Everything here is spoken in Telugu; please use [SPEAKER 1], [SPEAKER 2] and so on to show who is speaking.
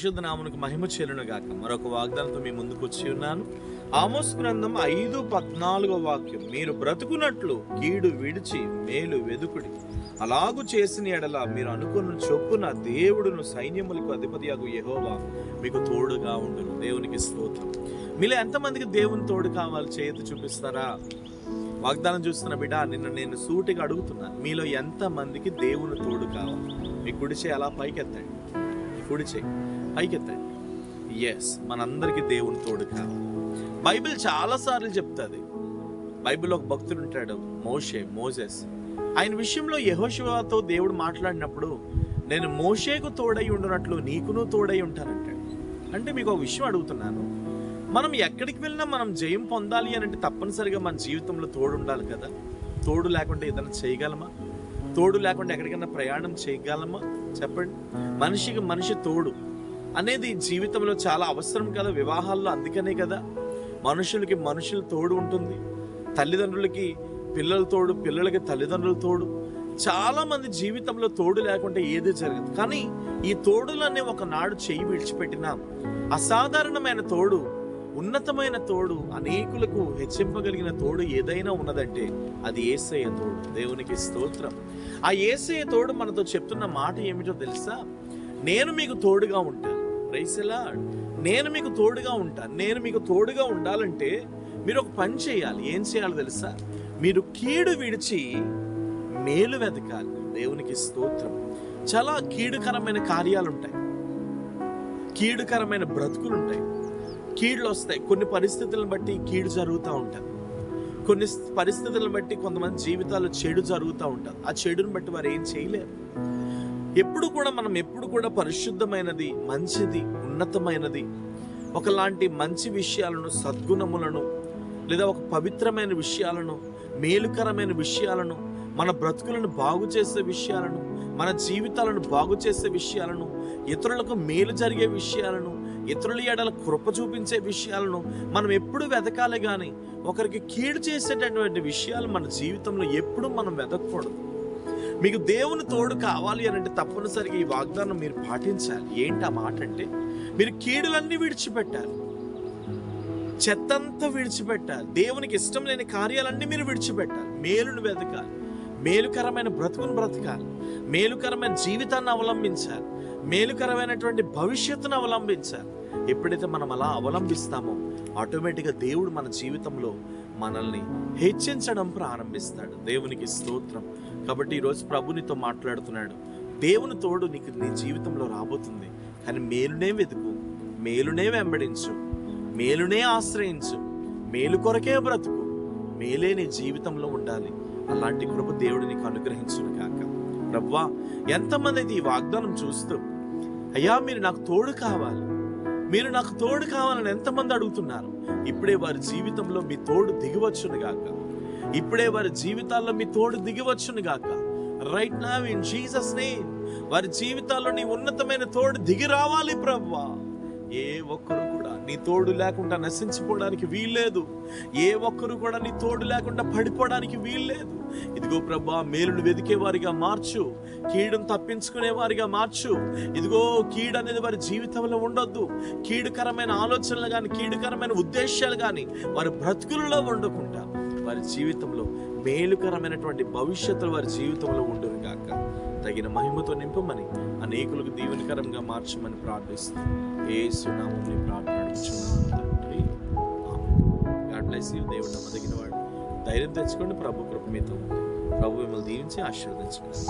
[SPEAKER 1] పరిశుద్ధ నామమునకు మహిమ చెల్లును గాక. మరొక వాగ్దానంతో మీ ముందుకు వచ్చి ఉన్నాను. ఆమోస్ గ్రంథం 5:14 వాక్యం, మీరు బ్రతుకున్నట్లు కీడు విడిచి మేలు వెదుకుడి, అలాగు చేసిన ఎడల మీరు అనుకున్న చొప్పున దేవుడును సైన్యములకు అధిపతియగు యెహోవా మీకు తోడుగా ఉండును. దేవునికి స్తోత్రం. మీలో ఎంతమందికి దేవుని తోడు కావాలి? చేతి చూపిస్తారా? వాగ్దానం చూస్తున్న బిడ్డ, నేను సూటిగా అడుగుతున్నాను, మీలో ఎంతమందికి దేవుని తోడు కావాలి? మీ కుడి చేయి అలా పైకెత్తండి, కుడి చేయి పైకెత్తండి. ఎస్, మనందరికీ దేవుని తోడు కావాలి. బైబిల్ చాలాసార్లు చెప్తుంది. బైబిల్లో ఒక భక్తుడు ఉంటాడు, మోసెస్. ఆయన విషయంలో యెహోషువతో దేవుడు మాట్లాడినప్పుడు, నేను మోషేకు తోడై ఉండునట్లు నీకును తోడై ఉంటానంటాడు. అంటే మీకు ఒక విషయం అడుగుతున్నాను, మనం ఎక్కడికి వెళ్ళినా మనం జయం పొందాలి అని అంటే తప్పనిసరిగా మన జీవితంలో తోడు ఉండాలి కదా. తోడు లేకుండా ఏదైనా చేయగలమా? తోడు లేకుండా ఎక్కడికైనా ప్రయాణం చేయగలమా? చెప్పండి. మనిషికి మనిషి తోడు అనేది జీవితంలో చాలా అవసరం కదా. వివాహాల్లో అందుకనే కదా మనుషులకి మనుషులు తోడు ఉంటుంది. తల్లిదండ్రులకి పిల్లల తోడు, పిల్లలకి తల్లిదండ్రుల తోడు. చాలా మంది జీవితంలో తోడు లేకుంటే ఏది జరగదు. కానీ ఈ తోడులన్నీ ఒకనాడు చేయి విడిచిపెట్టినా అసాధారణమైన తోడు, ఉన్నతమైన తోడు, అనేకులకు హెచ్చింపగలిగిన తోడు ఏదైనా ఉన్నదంటే అది యేసయ్య తోడు. దేవునికి స్తోత్రం. ఆ యేసయ్య తోడు మనతో చెప్తున్న మాట ఏమిటో తెలుసా? నేను మీకు తోడుగా ఉంటాను. Praise the Lord. నేను మీకు తోడుగా ఉంటాను. నేను మీకు తోడుగా ఉండాలంటే మీరు ఒక పని చేయాలి. ఏం చేయాలో తెలుసా? మీరు కీడు విడిచి మేలు వెతకాలి. దేవునికి స్తోత్రం. చాలా కీడుకరమైన కార్యాలు ఉంటాయి, కీడుకరమైన బ్రతుకులు ఉంటాయి, కీడులు వస్తాయి. కొన్ని పరిస్థితులను బట్టి కీడు జరుగుతూ ఉంటుంది. కొన్ని పరిస్థితులను బట్టి కొంతమంది జీవితాలు చెడు జరుగుతూ ఉంటుంది. ఆ చెడుని బట్టి వారు ఏం చేయలేరు. మనం ఎప్పుడు కూడా పరిశుద్ధమైనది, మంచిది, ఉన్నతమైనది, ఒకలాంటి మంచి విషయాలను, సద్గుణములను, లేదా ఒక పవిత్రమైన విషయాలను, మేలుకరమైన విషయాలను, మన బ్రతుకులను బాగు చేసే విషయాలను, మన జీవితాలను బాగు చేసే విషయాలను, ఇతరులకు మేలు జరిగే విషయాలను, ఇతరుల ఎడల కృప చూపించే విషయాలను మనం ఎప్పుడు వెతకాలి. కానీ ఒకరికి కీడు చేసేటటువంటి విషయాలు మన జీవితంలో ఎప్పుడు మనం వెతకూడదు. మీకు దేవుని తోడు కావాలి అని అంటే తప్పనిసరిగా ఈ వాగ్దానం మీరు పాటించాలి. ఏంటి ఆ మాట అంటే, మీరు కీడులన్నీ విడిచిపెట్టాలి, చెత్తంతా విడిచిపెట్టాలి, దేవునికి ఇష్టం లేని కార్యాలన్నీ మీరు విడిచిపెట్టాలి, మేలును వెతకాలి, మేలుకరమైన బ్రతుకును బ్రతకాలి, మేలుకరమైన జీవితాన్ని అవలంబించాలి, మేలుకరమైనటువంటి భవిష్యత్తును అవలంబించాలి. ఎప్పుడైతే మనం అలా అవలంబిస్తామో ఆటోమేటిక్గా దేవుడు మన జీవితంలో మనల్ని హెచ్చించడం ప్రారంభిస్తాడు. దేవునికి స్తోత్రం. కాబట్టి ఈరోజు ప్రభు నీతో మాట్లాడుతున్నాడు. దేవుని తోడు నీకు నీ జీవితంలో రాబోతుంది. కానీ మేలునే వెతుకు, మేలునే వెంబడించు, మేలునే ఆశ్రయించు, మేలు కొరకే బ్రతుకు, మేలే నీ జీవితంలో ఉండాలి. అలాంటి కృప దేవుడు నీకు అనుగ్రహించును కాక. ప్రభువా, ఎంతమంది అయితే ఈ వాగ్దానం చూస్తూ, అయ్యా మీరు నాకు తోడు కావాలి, మీరు నాకు తోడు కావాలని ఎంతమంది అడుగుతున్నారు? ఇప్పుడే వారి జీవితంలో మీ తోడు దిగివచ్చును గాక. ఇప్పుడే వారి జీవితాల్లో మీ తోడు దిగివచ్చును గాక. Right now in Jesus name వారి జీవితాల్లో నీ ఉన్నతమైన తోడు దిగి రావాలి ప్రభువా. ఏ ఒక్కరు కూడా నీ తోడు లేకుండా నశించిపోవడానికి వీల్లేదు. ఏ ఒక్కరు కూడా నీ తోడు లేకుండా పడిపోవడానికి వీల్లేదు. ఇదిగో ప్రభా, మేలును వెదికే వారిగా మార్చు, కీడును తప్పించుకునే వారిగా మార్చు. ఇదిగో కీడు అనేది వారి జీవితంలో ఉండొద్దు. కీడుకరమైన ఆలోచనలు కానీ, కీడుకరమైన ఉద్దేశాలు కానీ వారి బ్రతుకులలో ఉండకుండా వారి జీవితంలో మేలుకరమైనటువంటి భవిష్యత్తులు వారి జీవితంలో ఉండును గాక. తగిన మహిమతో నింపమని, అనేకులకు దీవెనకరంగా మార్చమని ప్రార్థిస్తూ యేసు నామములో ప్రార్థించుచున్నాను తండ్రి. ఆమేన్. God bless you. దేవుడు నమ్మదగిన వాడు. ధైర్యం తెచ్చుకోండి. ప్రభు కృప మీతో ఉంది. ప్రభు మిమ్మల్ని దీవించి ఆశీర్వదించుకోండి.